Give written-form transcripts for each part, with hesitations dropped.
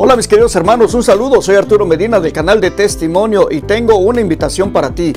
Hola mis queridos hermanos, un saludo, soy Arturo Medina del canal de Testimonio y tengo una invitación para ti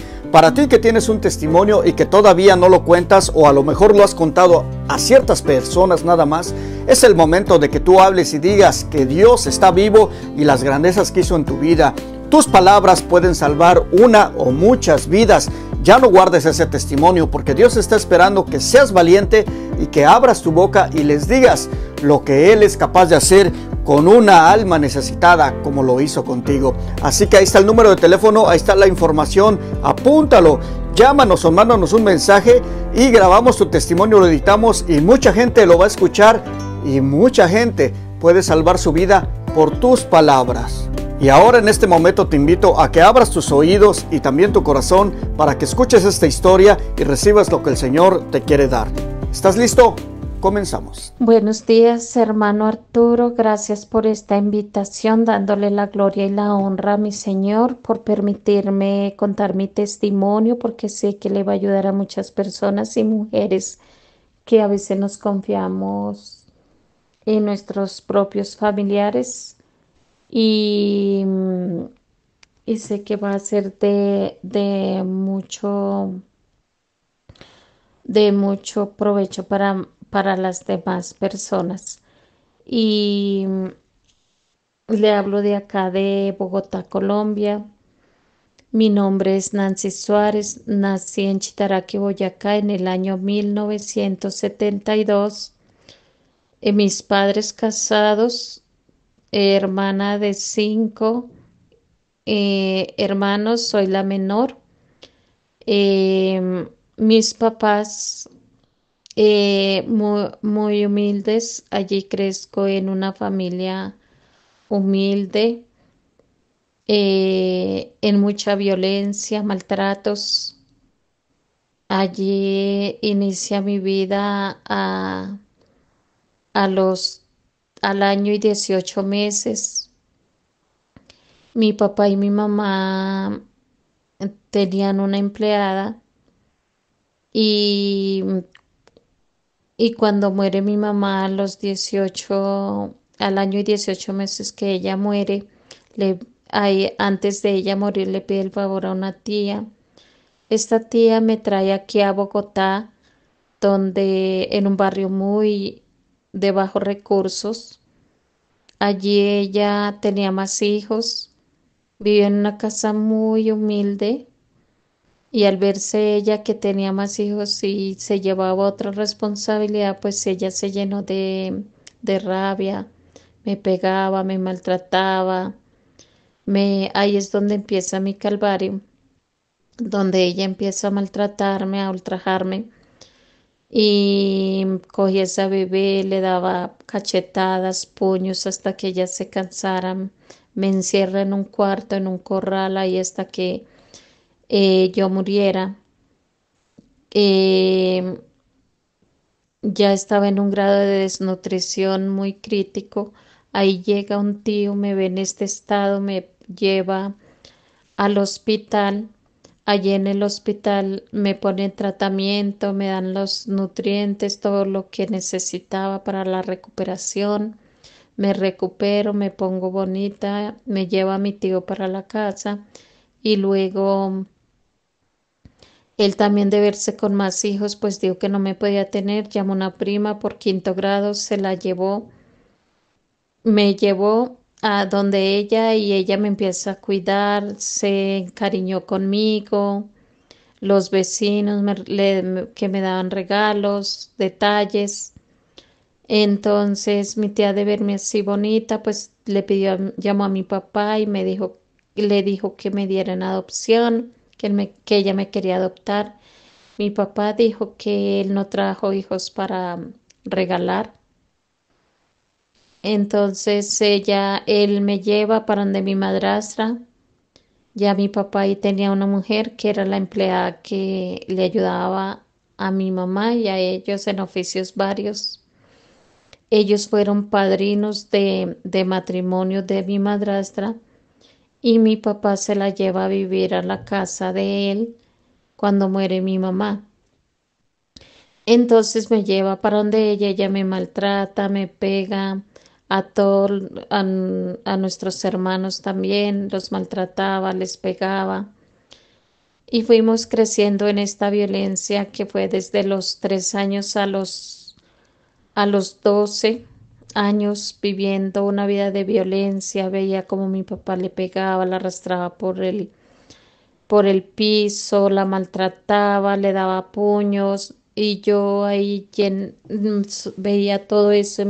que tienes un testimonio y que todavía no lo cuentas o a lo mejor lo has contado a ciertas personas nada más. Es el momento de que tú hables y digas que Dios está vivo y las grandezas que hizo en tu vida. Tus palabras pueden salvar una o muchas vidas. Ya no guardes ese testimonio porque Dios está esperando que seas valiente y que abras tu boca y les digas lo que Él es capaz de hacer con una alma necesitada como lo hizo contigo. Así que ahí está el número de teléfono, ahí está la información, apúntalo, llámanos o mándanos un mensaje y grabamos tu testimonio, lo editamos y mucha gente lo va a escuchar y mucha gente puede salvar su vida por tus palabras. Y ahora en este momento te invito a que abras tus oídos y también tu corazón para que escuches esta historia y recibas lo que el Señor te quiere dar. ¿Estás listo? Comenzamos. Buenos días, hermano Arturo. Gracias por esta invitación, dándole la gloria y la honra a mi Señor por permitirme contar mi testimonio, porque sé que le va a ayudar a muchas personas y mujeres que a veces nos confiamos en nuestros propios familiares y, y sé que va a ser de mucho provecho para las demás personas. Y le hablo de acá de Bogotá, Colombia. Mi nombre es Nancy Suárez. Nací en Chitaraque, Boyacá, en el año 1972. Mis padres casados, hermana de 5 hermanos, soy la menor. Mis papás muy humildes. Allí crezco en una familia humilde, en mucha violencia, maltratos. Allí inicia mi vida a los, al año y 18 meses. Mi papá y mi mamá tenían una empleada y, y cuando muere mi mamá al año y 18 meses que ella muere, antes de ella morir le pide el favor a una tía. Esta tía me trae aquí a Bogotá, donde en un barrio muy de bajos recursos. Allí ella tenía más hijos, vivía en una casa muy humilde y al verse ella que tenía más hijos y se llevaba otra responsabilidad, pues ella se llenó de rabia, me pegaba, me maltrataba. Ahí es donde empieza mi calvario, donde ella empieza a maltratarme, a ultrajarme. Y cogía a esa bebé, le daba cachetadas, puños hasta que ella se cansara. Me encierra en un cuarto, en un corral, ahí hasta que yo muriera. Eh, ya estaba en un grado de desnutrición muy crítico. Ahí llega un tío, me ve en este estado, me lleva al hospital. Allí en el hospital me ponen tratamiento, me dan los nutrientes, todo lo que necesitaba para la recuperación. Me recupero, me pongo bonita, me lleva mi tío para la casa y luego él también de verse con más hijos, pues dijo que no me podía tener, llamó a una prima por 5.º grado, se la llevó, me llevó a donde ella y ella me empieza a cuidar, se encariñó conmigo. Los vecinos que me daban regalos, detalles. Entonces mi tía de verme así bonita, pues llamó a mi papá y le dijo que me diera en adopción, que ella me quería adoptar. Mi papá dijo que él no trajo hijos para regalar. Entonces él me lleva para donde mi madrastra. Ya mi papá ahí tenía una mujer que era la empleada que le ayudaba a mi mamá y a ellos en oficios varios. Ellos fueron padrinos de matrimonio de mi madrastra y mi papá se la lleva a vivir a la casa de él cuando muere mi mamá. Entonces me lleva para donde ella me maltrata, me pega, a todos, a nuestros hermanos también, los maltrataba, les pegaba. Y fuimos creciendo en esta violencia que fue desde los 3 años a los 12 años viviendo una vida de violencia. Veía como mi papá le pegaba, la arrastraba por el piso, la maltrataba, le daba puños y yo ahí veía todo eso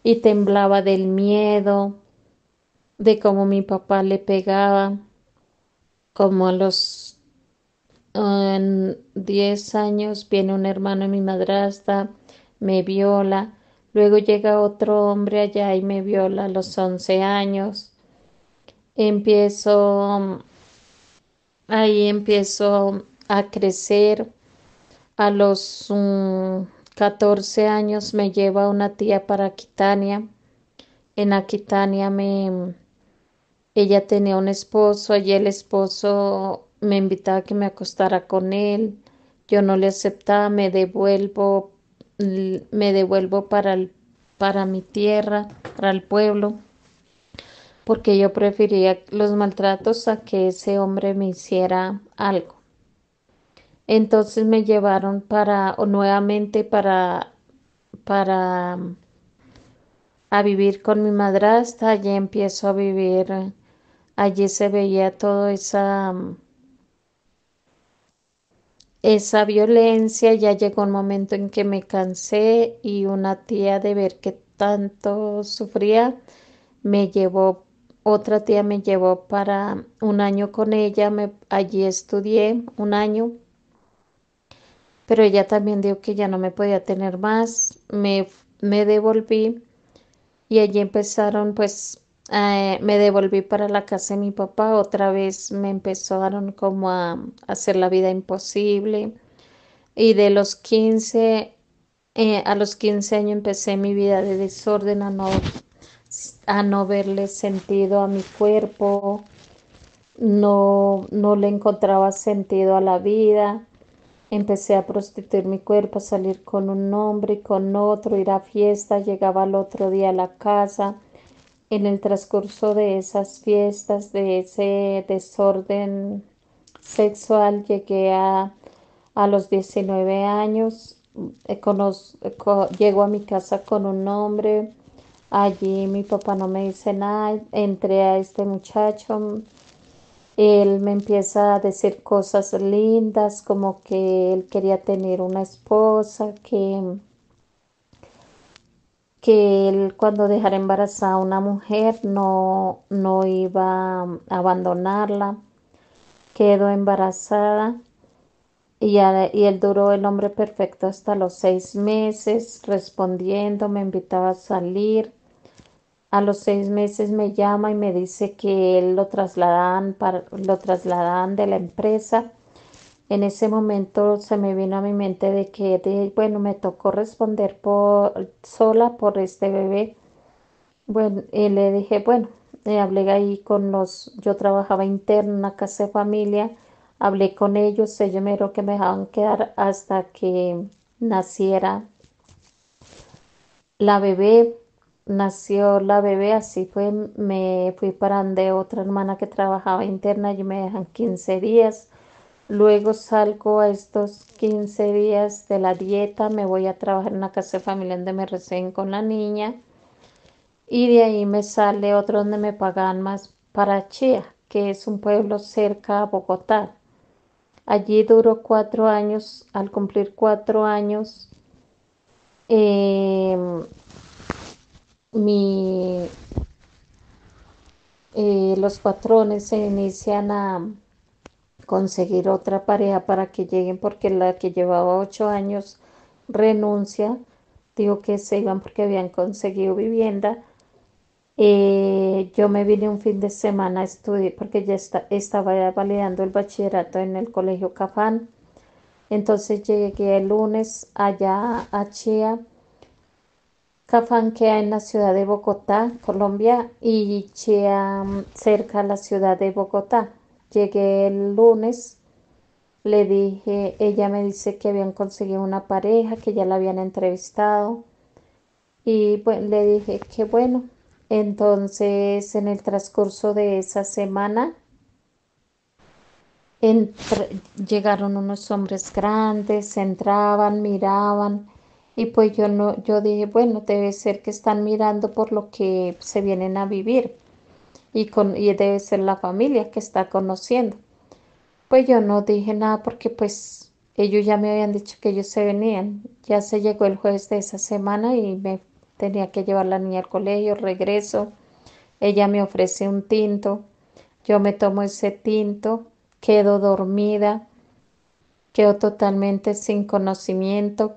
y temblaba del miedo, de cómo mi papá le pegaba, como a los 10 años viene un hermano de mi madrastra, me viola, luego llega otro hombre allá y me viola a los 11 años. Empiezo, ahí empiezo a crecer. A los 14 años me lleva una tía para Aquitania. En Aquitania ella tenía un esposo, allí el esposo me invitaba a que me acostara con él. Yo no le aceptaba, me devuelvo para mi tierra, para el pueblo, porque yo prefería los maltratos a que ese hombre me hiciera algo. Entonces me llevaron o nuevamente para a vivir con mi madrastra. Allí empiezo a vivir, allí se veía toda esa violencia. Ya llegó un momento en que me cansé y una tía de ver que tanto sufría, me llevó, otra tía me llevó para un año con ella, allí estudié un año, pero ella también dijo que ya no me podía tener más, me devolví y allí empezaron pues, me devolví para la casa de mi papá, otra vez me empezaron como a hacer la vida imposible. Y a los 15 años empecé mi vida de desorden, a no verle sentido a mi cuerpo, no le encontraba sentido a la vida. Empecé a prostituir mi cuerpo, a salir con un hombre y con otro, ir a fiestas, llegaba al otro día a la casa. En el transcurso de esas fiestas, de ese desorden sexual, a los 19 años, llego a mi casa con un hombre, allí mi papá no me dice nada, entré a este muchacho, él me empieza a decir cosas lindas, como que él quería tener una esposa, que él cuando dejara embarazada a una mujer no iba a abandonarla, quedó embarazada. Y él duró el hombre perfecto hasta los 6 meses, respondiendo, me invitaba a salir. A los 6 meses me llama y me dice que él lo trasladan de la empresa. En ese momento se me vino a mi mente bueno, me tocó responder sola por este bebé. Bueno, y le dije, bueno, hablé ahí yo trabajaba interno en una casa de familia, hablé con ellos me dijeron que me dejaban quedar hasta que naciera la bebé. Nació la bebé, así fue, me fui para donde otra hermana que trabajaba interna y me dejan 15 días. Luego salgo a estos 15 días de la dieta, me voy a trabajar en una casa de familia donde me reciben con la niña. Y de ahí me sale otro donde me pagan más para Chía, que es un pueblo cerca a Bogotá. Allí duró 4 años. Al cumplir 4 años, em, mi, los patrones se inician a conseguir otra pareja para que lleguen, porque la que llevaba 8 años renuncia. Digo que se iban porque habían conseguido vivienda. Yo me vine un fin de semana a estudiar porque estaba ya validando el bachillerato en el colegio Cafán. Entonces llegué el lunes allá a Chía. Cafán queda en la ciudad de Bogotá, Colombia, y Chía cerca a la ciudad de Bogotá. Llegué el lunes, le dije, ella me dice que habían conseguido una pareja, que ya la habían entrevistado. Y bueno, le dije que bueno, entonces en el transcurso de esa semana entra- llegaron unos hombres grandes, entraban, miraban y pues yo no, yo dije, bueno, debe ser que están mirando por lo que se vienen a vivir y debe ser la familia que está conociendo. Pues yo no dije nada porque pues ellos ya me habían dicho que ellos se venían. Ya se llegó el jueves de esa semana y me tenía que llevar la niña al colegio, regreso. Ella me ofrece un tinto, yo me tomo ese tinto, quedo dormida, quedo totalmente sin conocimiento,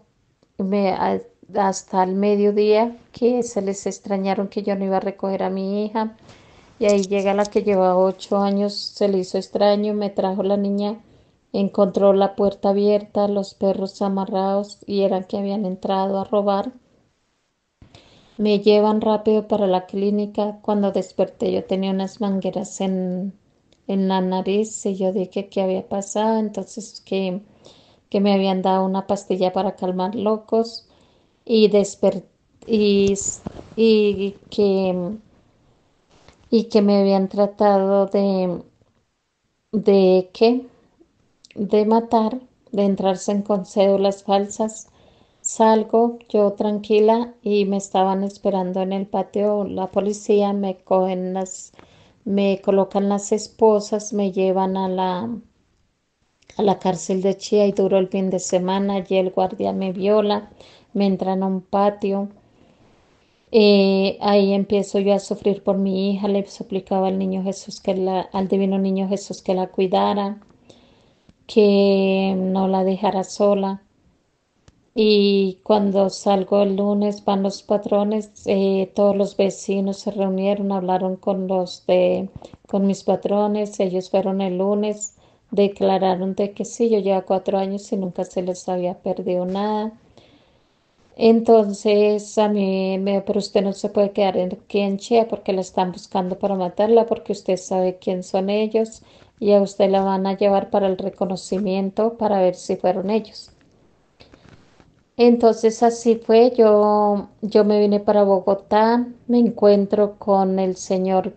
hasta el mediodía que se les extrañaron que yo no iba a recoger a mi hija. Y ahí llega la que lleva 8 años, se le hizo extraño, me trajo la niña, encontró la puerta abierta, los perros amarrados y eran que habían entrado a robar. Me llevan rápido para la clínica. Cuando desperté yo tenía unas mangueras en la nariz y yo dije qué había pasado, entonces que me habían dado una pastilla para calmar locos y desperté y que me habían tratado de qué, de matar, de entrarse con cédulas falsas. Salgo yo tranquila y me estaban esperando en el patio la policía, me colocan las esposas, me llevan a la cárcel de Chía y duró el fin de semana. Allí el guardia me viola, me entran a un patio. Ahí empiezo yo a sufrir por mi hija, le suplicaba al niño Jesús al divino niño Jesús que la cuidara, que no la dejara sola. Y cuando salgo el lunes van los patrones, todos los vecinos se reunieron, hablaron con mis patrones, ellos fueron el lunes, declararon de que sí, yo llevo 4 años y nunca se les había perdido nada. Entonces a mí me dijo, pero usted no se puede quedar aquí en Chía porque la están buscando para matarla, porque usted sabe quién son ellos y a usted la van a llevar para el reconocimiento para ver si fueron ellos. Entonces así fue, yo me vine para Bogotá, me encuentro con el señor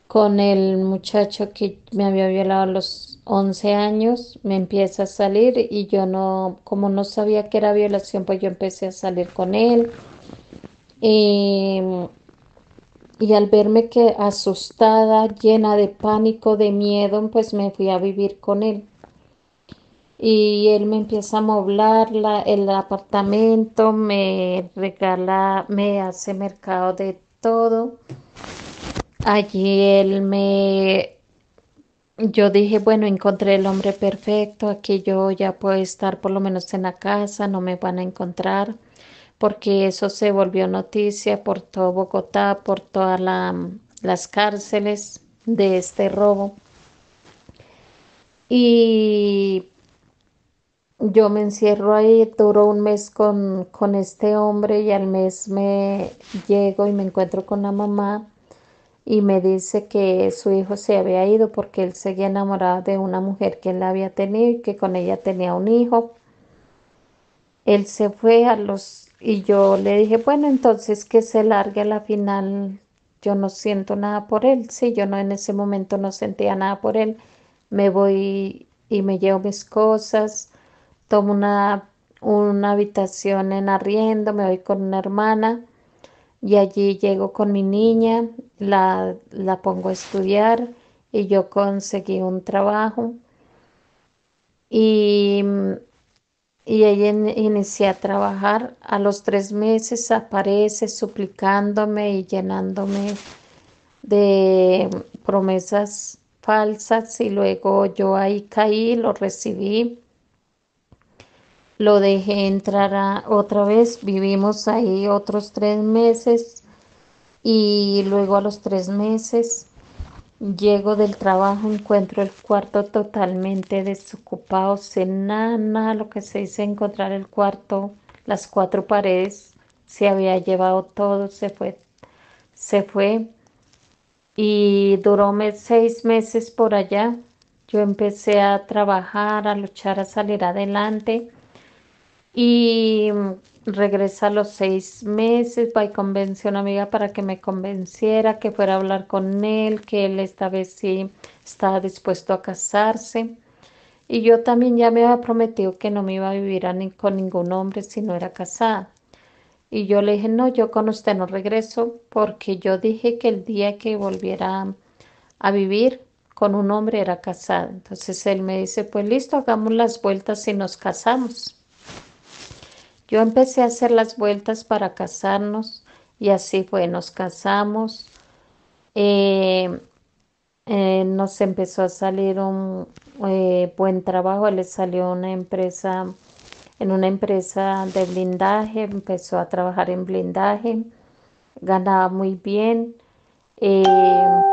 con el muchacho que me había violado a los 11 años, me empieza a salir y yo no, como no sabía que era violación, pues yo empecé a salir con él. Em, y al verme que asustada, llena de pánico, de miedo, pues me fui a vivir con él. Y él me empieza a moblar el apartamento, me regala, me hace mercado de todo. Allí yo dije, bueno, encontré el hombre perfecto, aquí yo ya puedo estar por lo menos en la casa, no me van a encontrar, porque eso se volvió noticia por todo Bogotá, por todas las cárceles de este robo. Y yo me encierro ahí, duro un mes con este hombre y al mes me llego y me encuentro con la mamá y me dice que su hijo se había ido porque él seguía enamorado de una mujer que él había tenido y que con ella tenía un hijo. Él se fue y yo le dije, bueno, entonces que se largue a la final. Yo no siento nada por él. Sí, yo no en ese momento no sentía nada por él. Me voy y me llevo mis cosas, tomo una habitación en arriendo, me voy con una hermana y allí llego con mi niña, la pongo a estudiar y yo conseguí un trabajo y, y ella inicié a trabajar. A los 3 meses aparece suplicándome y llenándome de promesas falsas y luego yo ahí caí, lo recibí. Lo dejé entrar otra vez, vivimos ahí otros 3 meses y luego a los 3 meses llego del trabajo, encuentro el cuarto totalmente desocupado, sin nada, nada, lo que se dice encontrar el cuarto, las 4 paredes, se había llevado todo, se fue y duró 6 meses por allá. Yo empecé a trabajar, a luchar, a salir adelante. Y regresa a los 6 meses, va y convence a una amiga para que me convenciera, que fuera a hablar con él, que él esta vez sí estaba dispuesto a casarse. Y yo también ya me había prometido que no me iba a vivir con ningún hombre si no era casada. Y yo le dije, no, yo con usted no regreso porque yo dije que el día que volviera a vivir con un hombre era casada. Entonces él me dice, pues listo, hagamos las vueltas y nos casamos. Yo empecé a hacer las vueltas para casarnos y así fue, nos casamos. Eh, nos empezó a salir un buen trabajo, le salió una empresa, en una empresa de blindaje, empezó a trabajar en blindaje, ganaba muy bien. eh,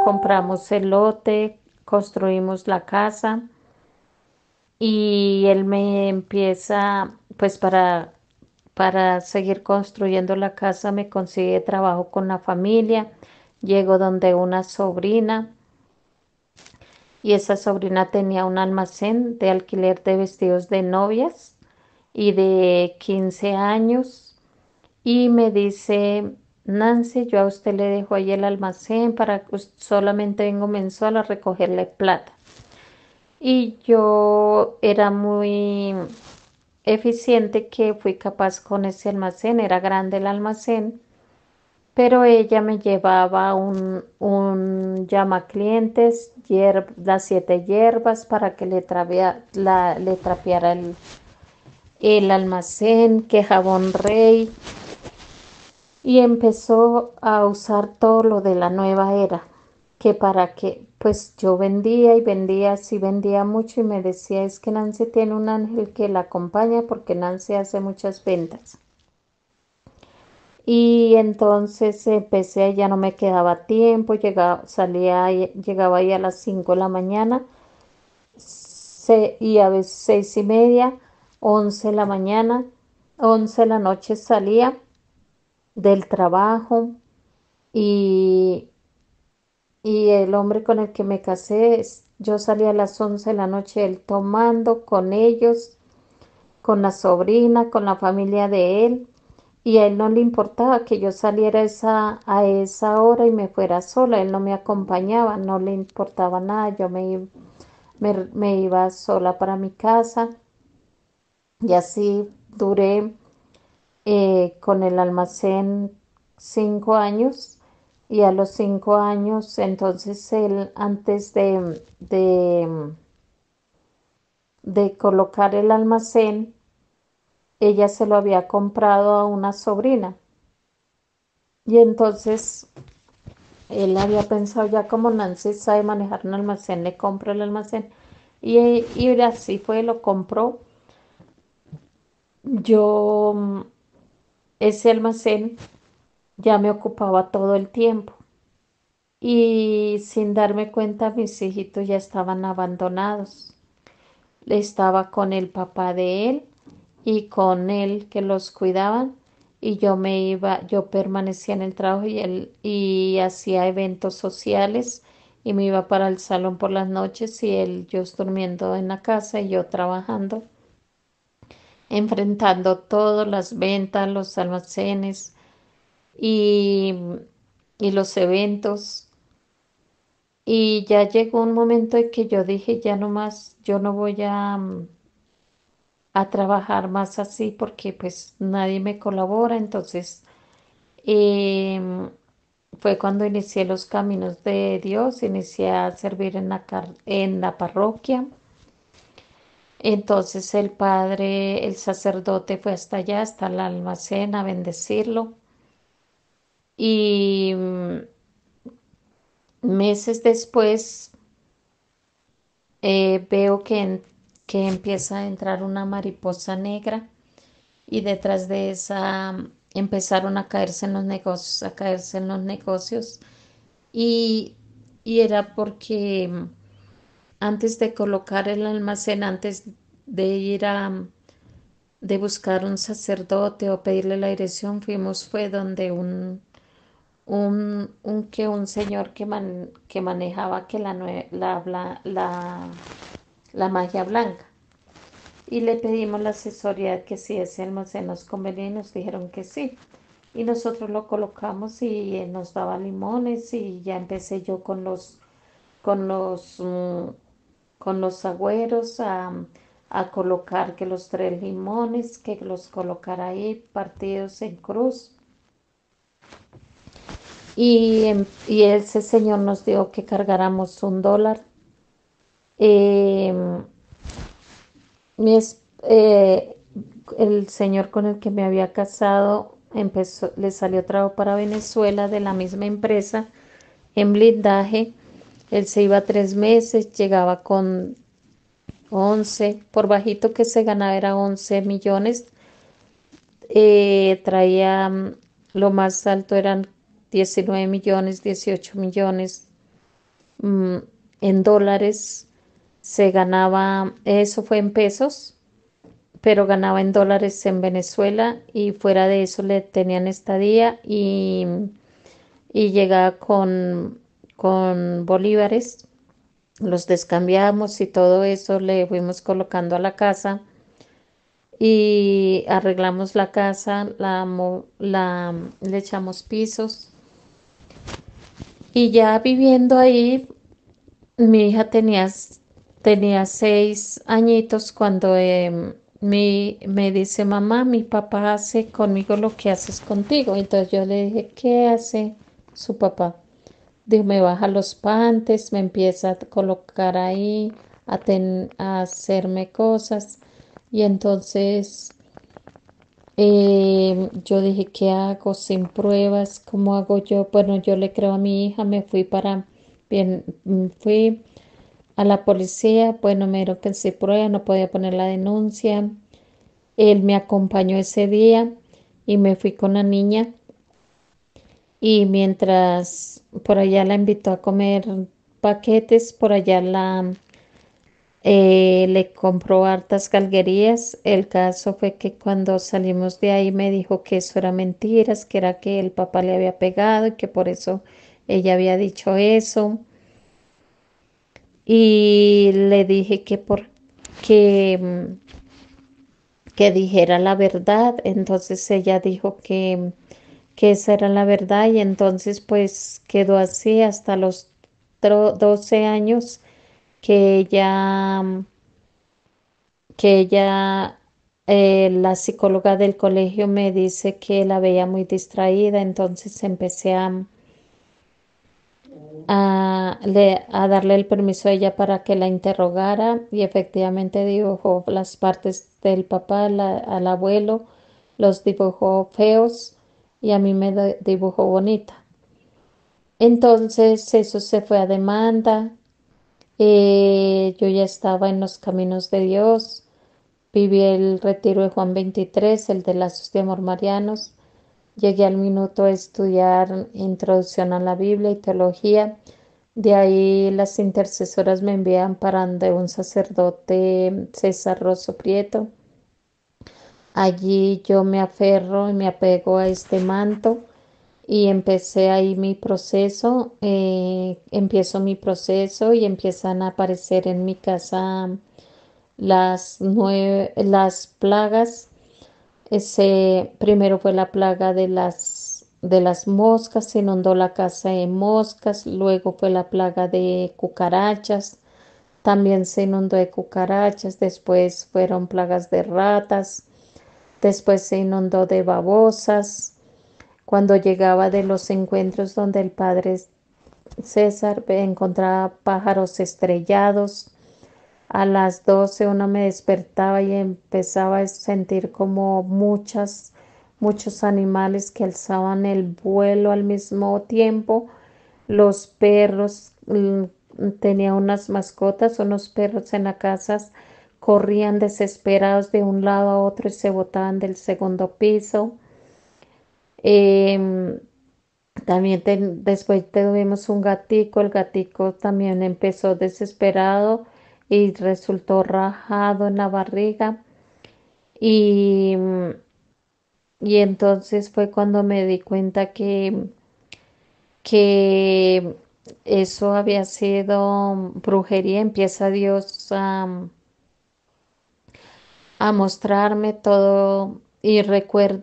Compramos el lote, construimos la casa y él me empieza, pues para seguir construyendo la casa, me consigue trabajo con la familia. Llego donde una sobrina y esa sobrina tenía un almacén de alquiler de vestidos de novias y de 15 años y me dice, Nancy, yo a usted le dejo ahí el almacén para que solamente vengo mensual a recogerle plata. Y yo era muy eficiente que fui capaz con ese almacén, era grande el almacén, pero ella me llevaba un llama clientes, las 7 hierbas para que le trapeara el almacén, que jabón rey, y empezó a usar todo lo de la nueva era, que para que, pues yo vendía y vendía, sí vendía mucho y me decía, es que Nancy tiene un ángel que la acompaña porque Nancy hace muchas ventas. Y entonces empecé, ya no me quedaba tiempo, llegaba ahí a las 5 de la mañana y a veces 6:30, 11 de la mañana, 11 de la noche salía del trabajo y, y el hombre con el que me casé, yo salía a las 11 de la noche, él tomando con ellos, con la sobrina, con la familia de él. Y a él no le importaba que yo saliera a esa hora y me fuera sola, él no me acompañaba, no le importaba nada, yo me iba sola para mi casa y así duré con el almacén 5 años y a los 5 años entonces él antes de colocar el almacén, ella se lo había comprado a una sobrina y entonces él había pensado ya como Nancy sabe manejar un almacén, le compro el almacén. Y así fue, lo compró. Yo, ese almacén ya me ocupaba todo el tiempo. Y sin darme cuenta, mis hijitos ya estaban abandonados. Estaba con el papá de él y con él que los cuidaban. Y yo permanecía en el trabajo y él y hacía eventos sociales y me iba para el salón por las noches y él, yo durmiendo en la casa y yo trabajando, enfrentando todas las ventas, los almacenes y, y los eventos. Y ya llegó un momento en que yo dije, ya no más, yo no voy a trabajar más así porque pues nadie me colabora. Entonces em, fue cuando inicié los caminos de Dios, inicié a servir en la parroquia. Entonces el padre, el sacerdote fue hasta allá, hasta el almacén a bendecirlo. Y meses después veo que empieza a entrar una mariposa negra y detrás de esa empezaron a caerse en los negocios, a caerse en los negocios y, y era porque antes de colocar el almacén, antes de ir de buscar un sacerdote o pedirle la dirección, fue donde un señor que manejaba que la magia blanca. y le pedimos la asesoría que si ese almacén nos convenía y nos dijeron que sí. Y nosotros lo colocamos y nos daba limones y ya empecé yo con los, mm, con los agüeros a colocar que los 3 limones, que los colocara ahí partidos en cruz. Y ese señor nos dijo que cargáramos $1. Em, mi es- eh, el señor con el que me había casado le salió trabajo para Venezuela de la misma empresa en blindaje. Él se iba 3 meses, llegaba con 11, por bajito que se ganaba era 11 millones. Traía, lo más alto eran 19 millones, 18 millones mm, en dólares. Se ganaba, eso fue en pesos, pero ganaba en dólares en Venezuela y fuera de eso le tenían estadía y llegaba con bolívares. Los descambiamos y todo eso le fuimos colocando a la casa y arreglamos la casa, le echamos pisos y ya viviendo ahí, mi hija tenía 6 añitos cuando me dice, mamá, mi papá hace conmigo lo que haces contigo. Entonces yo le dije, ¿qué hace su papá? Dijo, me baja los panties, me empieza a colocar ahí, a hacerme cosas. Y entonces yo dije, ¿qué hago sin pruebas? ¿Cómo hago yo? Bueno, yo le creo a mi hija, bien, fui a la policía, bueno, me dijeron que sin prueba, no podía poner la denuncia. Él me acompañó ese día y me fui con la niña y mientras por allá la invitó a comer paquetes, por allá le compró hartas galguerías. El caso fue que cuando salimos de ahí me dijo que eso era mentiras, que era que el papá le había pegado y que por eso ella había dicho eso. Y le dije que, que dijera la verdad. Entonces ella dijo que esa era la verdad y entonces pues quedó así hasta los 12 años que ella, la psicóloga del colegio me dice que la veía muy distraída, entonces empecé a darle el permiso a ella para que la interrogara y efectivamente dibujó las partes del papá, al abuelo, los dibujó feos y a mí me dibujó bonita. Entonces eso se fue a demanda. Yo ya estaba en los caminos de Dios. Viví el retiro de Juan 23, el de lazos de amor marianos. Llegué al minuto de estudiar introducción a la Biblia y teología. De ahí las intercesoras me envían para donde un sacerdote, César Rosso Prieto. Allí yo me aferro y me apego a este manto y empecé ahí mi proceso. Empiezo mi proceso y empiezan a aparecer en mi casa las plagas. Primero fue la plaga de las moscas, se inundó la casa de moscas, luego fue la plaga de cucarachas, también se inundó de cucarachas, después fueron plagas de ratas, después se inundó de babosas. Cuando llegaba de los encuentros donde el padre César encontraba pájaros estrellados, a las 12 uno me despertaba y empezaba a sentir como muchos animales que alzaban el vuelo al mismo tiempo. Los perros, tenía unas mascotas, unos perros en la casa, corrían desesperados de un lado a otro y se botaban del segundo piso. Em, También después tuvimos un gatico, el gatico también empezó desesperado y resultó rajado en la barriga y, y entonces fue cuando me di cuenta que eso había sido brujería. Empieza Dios a mostrarme todo y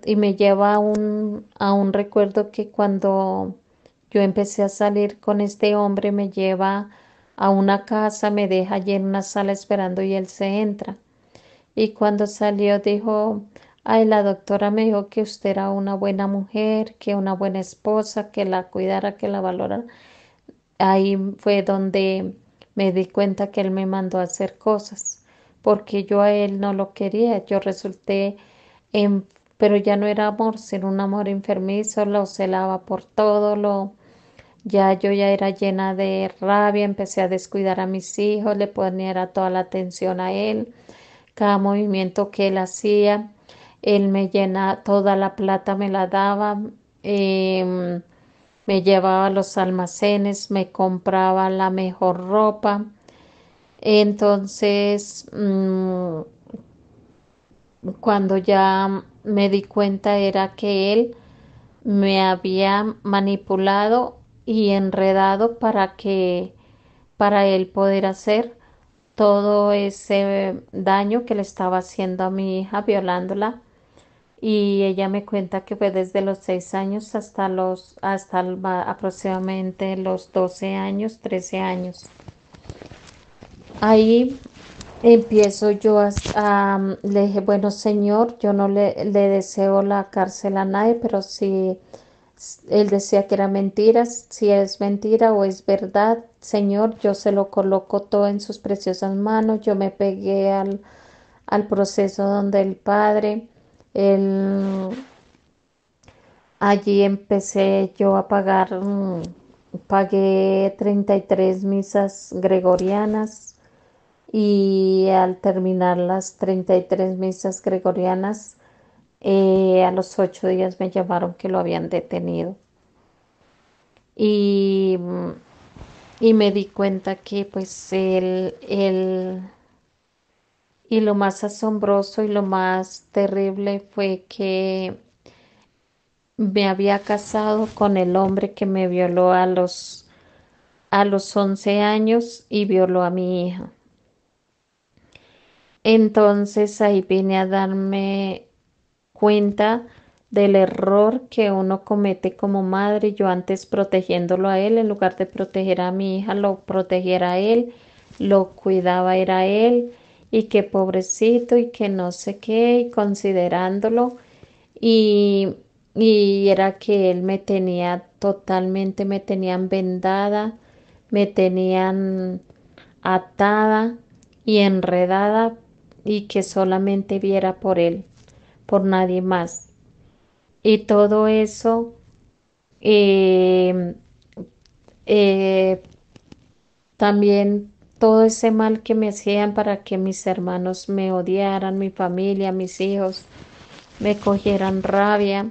y me lleva a un recuerdo que cuando yo empecé a salir con este hombre me lleva a una casa, me deja allí en una sala esperando y él se entra. Y cuando salió dijo, ay, la doctora me dijo que usted era una buena mujer, que una buena esposa, que la cuidara, que la valorara. Ahí fue donde me di cuenta que él me mandó a hacer cosas, porque yo a él no lo quería. Yo resulté en, pero ya no era amor, sino un amor enfermizo, lo celaba por todo, ya yo ya era llena de rabia, empecé a descuidar a mis hijos, le ponía toda la atención a él, cada movimiento que él hacía, él me llena, toda la plata me la daba, em, me llevaba a los almacenes, me compraba la mejor ropa. Entonces, cuando ya me di cuenta era que él me había manipulado y enredado para él poder hacer todo ese daño que le estaba haciendo a mi hija, violándola. Y ella me cuenta que fue desde los 6 años aproximadamente los 12 años, 13 años. Ahí empiezo yo le dije, bueno, señor, yo no le deseo la cárcel a nadie, pero si él decía que era mentira, si es mentira o es verdad, señor, yo se lo coloco todo en sus preciosas manos. Yo me pegué al proceso donde el padre, él, allí empecé yo a pagar, pagué 33 misas gregorianas y al terminar las 33 misas gregorianas, a los 8 días me llamaron que lo habían detenido. Y, y me di cuenta que pues y lo más asombroso y lo más terrible fue que me había casado con el hombre que me violó a los 11 años y violó a mi hija. Entonces ahí vine a darme cuenta del error que uno comete como madre. Yo antes protegiéndolo a él, en lugar de proteger a mi hija, lo protegiera a él, lo cuidaba era él, y que pobrecito y que no sé qué, y considerándolo, y, y era que él me tenía totalmente, me tenían vendada, me tenían atada y enredada y que solamente viera por él, por nadie más. Y todo eso, eh, eh, también todo ese mal que me hacían para que mis hermanos me odiaran, mi familia, mis hijos, me cogieran rabia,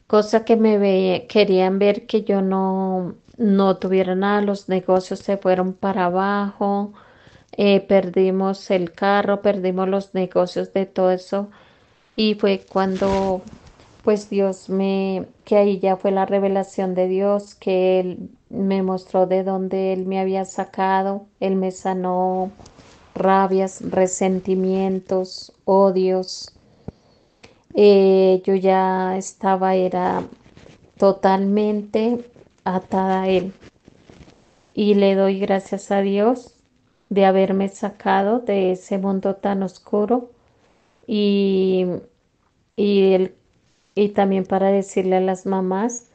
cosa que querían ver que yo no tuviera nada, los negocios se fueron para abajo, perdimos el carro, perdimos los negocios de todo eso. Y fue cuando, pues que ahí ya fue la revelación de Dios, que Él me mostró de dónde Él me había sacado, Él me sanó rabias, resentimientos, odios. Yo ya era totalmente atada a Él. Y le doy gracias a Dios de haberme sacado de ese mundo tan oscuro y, y, el, y también para decirle a las mamás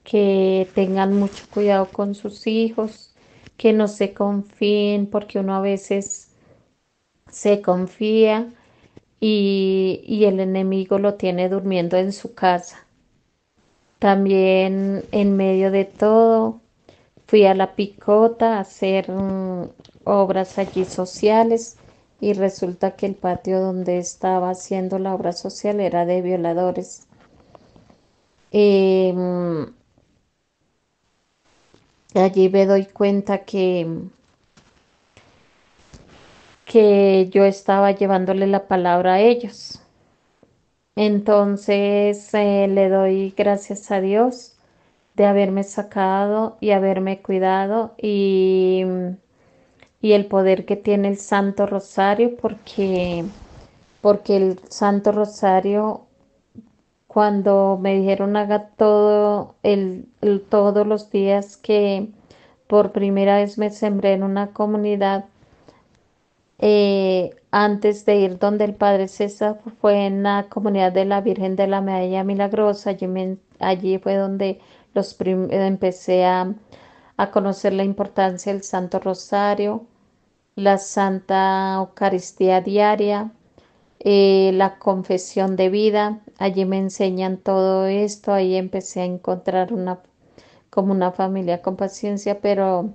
que tengan mucho cuidado con sus hijos, que no se confíen, porque uno a veces se confía y el enemigo lo tiene durmiendo en su casa. También en medio de todo fui a la Picota a hacer obras allí sociales y resulta que el patio donde estaba haciendo la obra social era de violadores. Em, Allí me doy cuenta que yo estaba llevándole la palabra a ellos. Entonces le doy gracias a Dios de haberme sacado y haberme cuidado y el poder que tiene el Santo Rosario porque porque el Santo Rosario, cuando me dijeron haga todo todos los días, que por primera vez me sembré en una comunidad, antes de ir donde el Padre César, fue en la comunidad de la Virgen de la Medalla Milagrosa. Allí fue donde empecé a conocer la importancia del Santo Rosario, la Santa Eucaristía diaria, la confesión de vida. Allí me enseñan todo esto. Ahí empecé a encontrar como una familia con paciencia, pero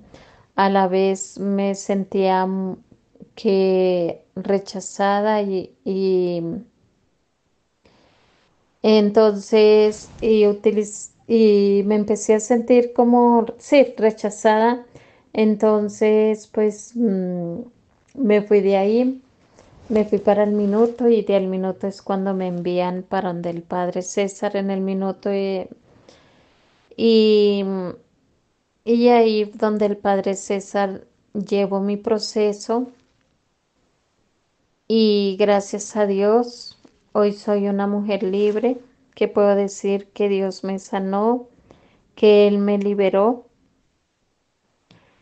a la vez me sentía que rechazada y entonces y me empecé a sentir como, sí, rechazada. Entonces, pues me fui de ahí, me fui para el minuto, y del minuto es cuando me envían para donde el Padre César en el minuto, y, y ahí donde el Padre César llevo mi proceso. Y gracias a Dios, hoy soy una mujer libre, que puedo decir que Dios me sanó, que Él me liberó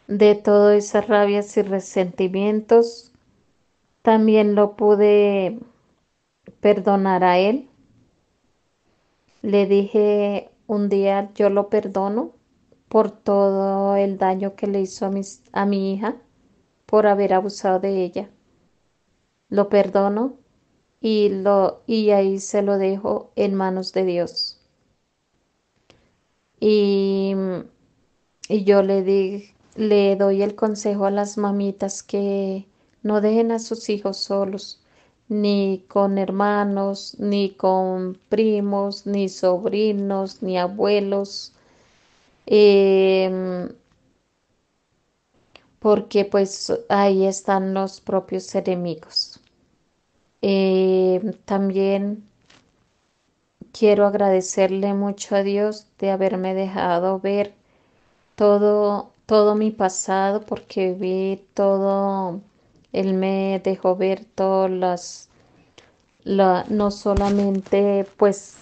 de todas esas rabias y resentimientos. También lo pude perdonar a Él. Le dije un día, yo lo perdono por todo el daño que le hizo a mi hija, por haber abusado de ella. Lo perdono, y ahí se lo dejo en manos de Dios. Y, y yo le doy el consejo a las mamitas que no dejen a sus hijos solos, ni con hermanos, ni con primos, ni sobrinos, ni abuelos, em, porque pues ahí están los propios enemigos. También quiero agradecerle mucho a Dios de haberme dejado ver todo mi pasado, porque vi todo. Él me dejó ver todas no solamente pues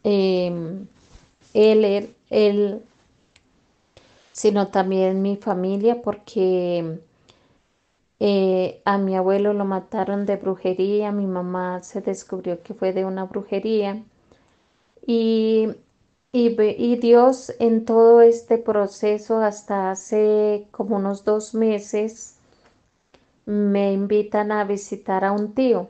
em, él, sino también mi familia, porque a mi abuelo lo mataron de brujería, mi mamá se descubrió que fue de una brujería. Y, y Dios, en todo este proceso, hasta hace como unos 2 meses, me invitan a visitar a un tío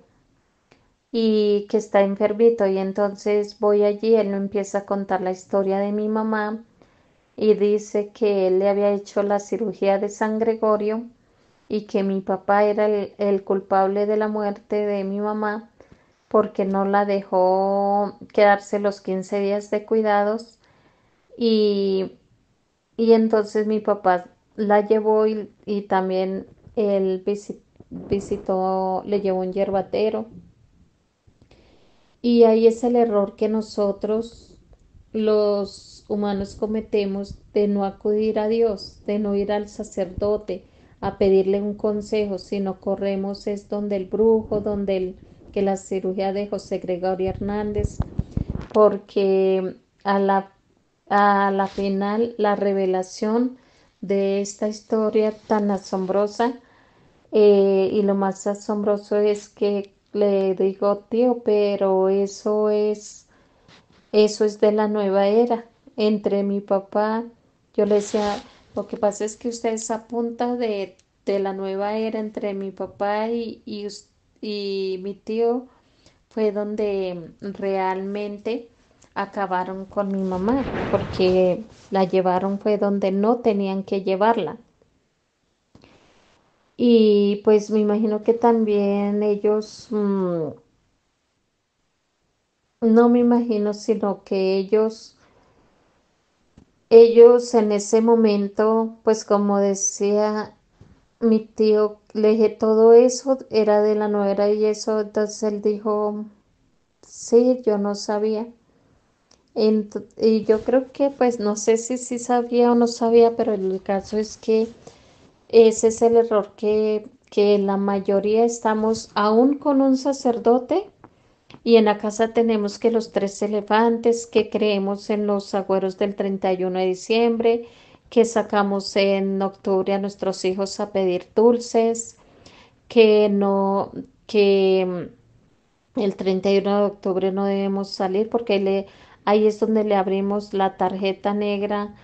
y que está enfermito, y entonces voy allí. Él me empieza a contar la historia de mi mamá y dice que él le había hecho la cirugía de San Gregorio, y que mi papá era el culpable de la muerte de mi mamá, porque no la dejó quedarse los 15 días de cuidados. Y, y entonces mi papá la llevó, y también él visitó, le llevó un yerbatero. Y ahí es el error que nosotros los humanos cometemos, de no acudir a Dios, de no ir al sacerdote a pedirle un consejo, sino corremos es donde el brujo, que la cirugía de José Gregorio Hernández, porque a la final la revelación de esta historia tan asombrosa, y lo más asombroso es que le digo, tío, pero eso es de la nueva era. Entre mi papá, yo le decía, lo que pasa es que usted es a punta de la nueva era. Entre mi papá y mi tío fue donde realmente acabaron con mi mamá, porque la llevaron fue donde no tenían que llevarla. Y pues me imagino que también ellos, no me imagino, sino que ellos en ese momento, pues como decía mi tío, le dije, todo eso era de la nuera y eso. Entonces él dijo, sí, yo no sabía. Y yo creo que, pues no sé si sabía o no sabía, pero el caso es que ese es el error que que la mayoría estamos aún con un sacerdote y en la casa tenemos que los tres elefantes, que creemos en los agüeros del 31 de diciembre, que sacamos en octubre a nuestros hijos a pedir dulces, que no, que el 31 de octubre no debemos salir porque ahí es donde le abrimos la tarjeta negra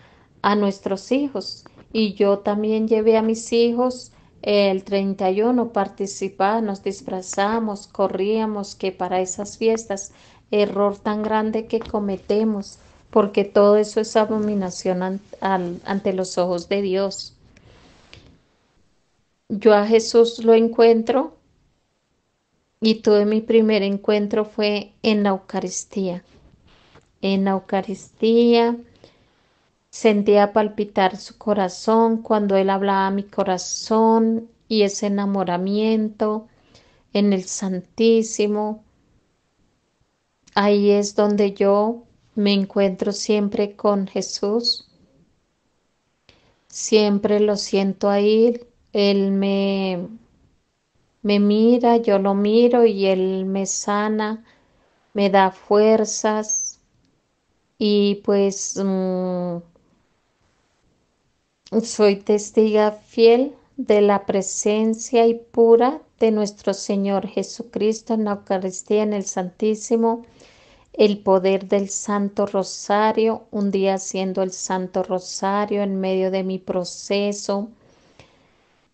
a nuestros hijos. Y yo también llevé a mis hijos el 31, participar, nos disfrazamos, corríamos, que para esas fiestas, error tan grande que cometemos, porque todo eso es abominación ante los ojos de Dios. Yo a Jesús lo encuentro y tuve mi primer encuentro fue en la Eucaristía. En la Eucaristía sentía palpitar su corazón cuando él hablaba a mi corazón y ese enamoramiento en el Santísimo. Ahí es donde yo me encuentro siempre con Jesús. Siempre lo siento ahí. Él me mira, yo lo miro y él me sana, me da fuerzas y pues soy testiga fiel de la presencia y pura de nuestro Señor Jesucristo en la Eucaristía, en el Santísimo, el poder del Santo Rosario, un día haciendo el Santo Rosario en medio de mi proceso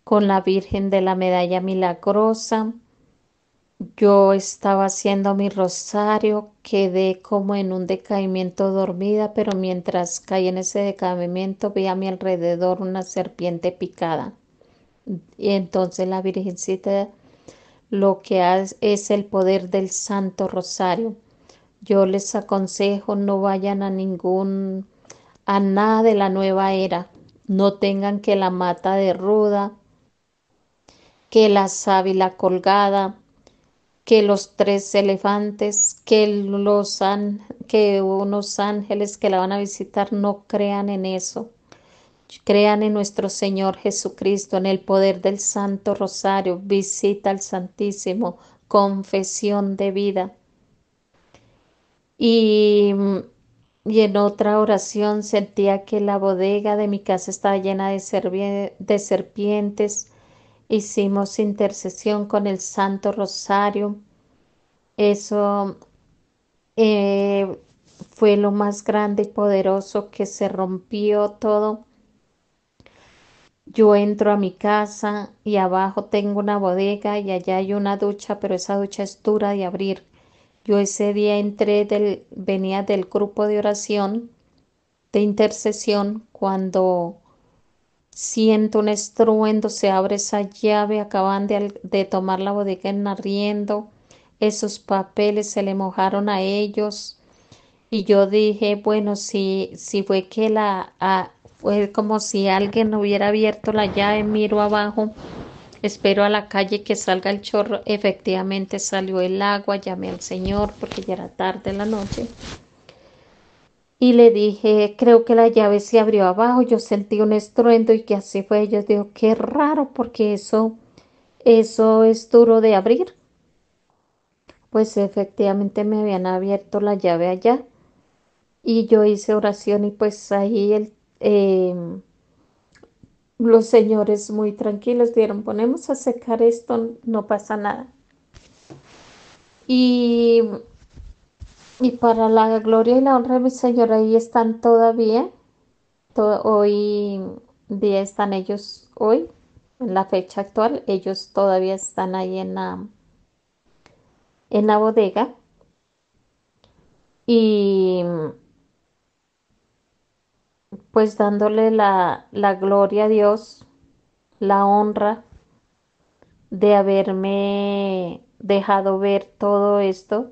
con la Virgen de la Medalla Milagrosa. Yo estaba haciendo mi rosario, quedé como en un decaimiento dormida, pero mientras caí en ese decaimiento vi a mi alrededor una serpiente picada. Y entonces la Virgencita lo que hace es el poder del Santo Rosario. Yo les aconsejo no vayan a nada de la nueva era. No tengan que la mata de ruda, que la sábila colgada, que los tres elefantes, que unos ángeles que la van a visitar, no crean en eso. Crean en nuestro Señor Jesucristo, en el poder del Santo Rosario, visita al Santísimo, confesión de vida. Y, y en otra oración sentía que la bodega de mi casa estaba llena de serpientes. Hicimos intercesión con el Santo Rosario. Eso eh, fue lo más grande y poderoso que se rompió todo. Yo entro a mi casa y abajo tengo una bodega y allá hay una ducha, pero esa ducha es dura de abrir. Yo ese día venía del grupo de oración, de intercesión, cuando siento un estruendo, se abre esa llave, acaban de tomar la bodega en arriendo, esos papeles se le mojaron a ellos. Y yo dije, bueno, si fue que fue como si alguien hubiera abierto la llave, miro abajo, espero a la calle que salga el chorro. Efectivamente salió el agua, llamé al Señor porque ya era tarde en la noche. Y le dije, creo que la llave se abrió abajo, yo sentí un estruendo y que así fue. Yo digo, qué raro porque eso es duro de abrir. Pues efectivamente me habían abierto la llave allá. Y yo hice oración y pues ahí los señores muy tranquilos dieron, ponemos a secar esto, no pasa nada. Y, y para la gloria y la honra de mi Señor, ahí están todavía, hoy día están ellos, hoy, en la fecha actual, ellos todavía están ahí en la bodega. Y pues dándole la gloria a Dios, la honra de haberme dejado ver todo esto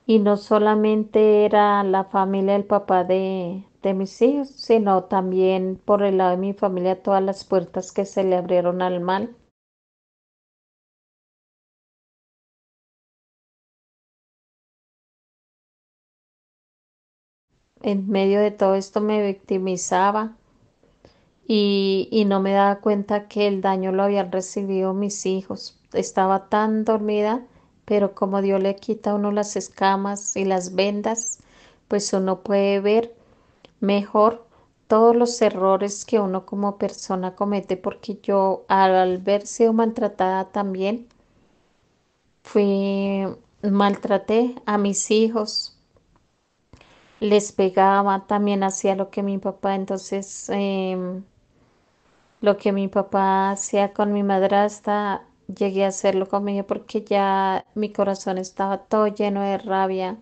y no solamente era la familia del papá de mis hijos, sino también por el lado de mi familia todas las puertas que se le abrieron al mal. En medio de todo esto me victimizaba y no me daba cuenta que el daño lo habían recibido mis hijos. Estaba tan dormida, pero como Dios le quita a uno las escamas y las vendas, pues uno puede ver mejor todos los errores que uno como persona comete, porque yo al haber sido maltratada también, maltraté a mis hijos, les pegaba, también hacía lo que mi papá, entonces lo que mi papá hacía con mi madrastra, llegué a hacerlo con ella porque ya mi corazón estaba todo lleno de rabia.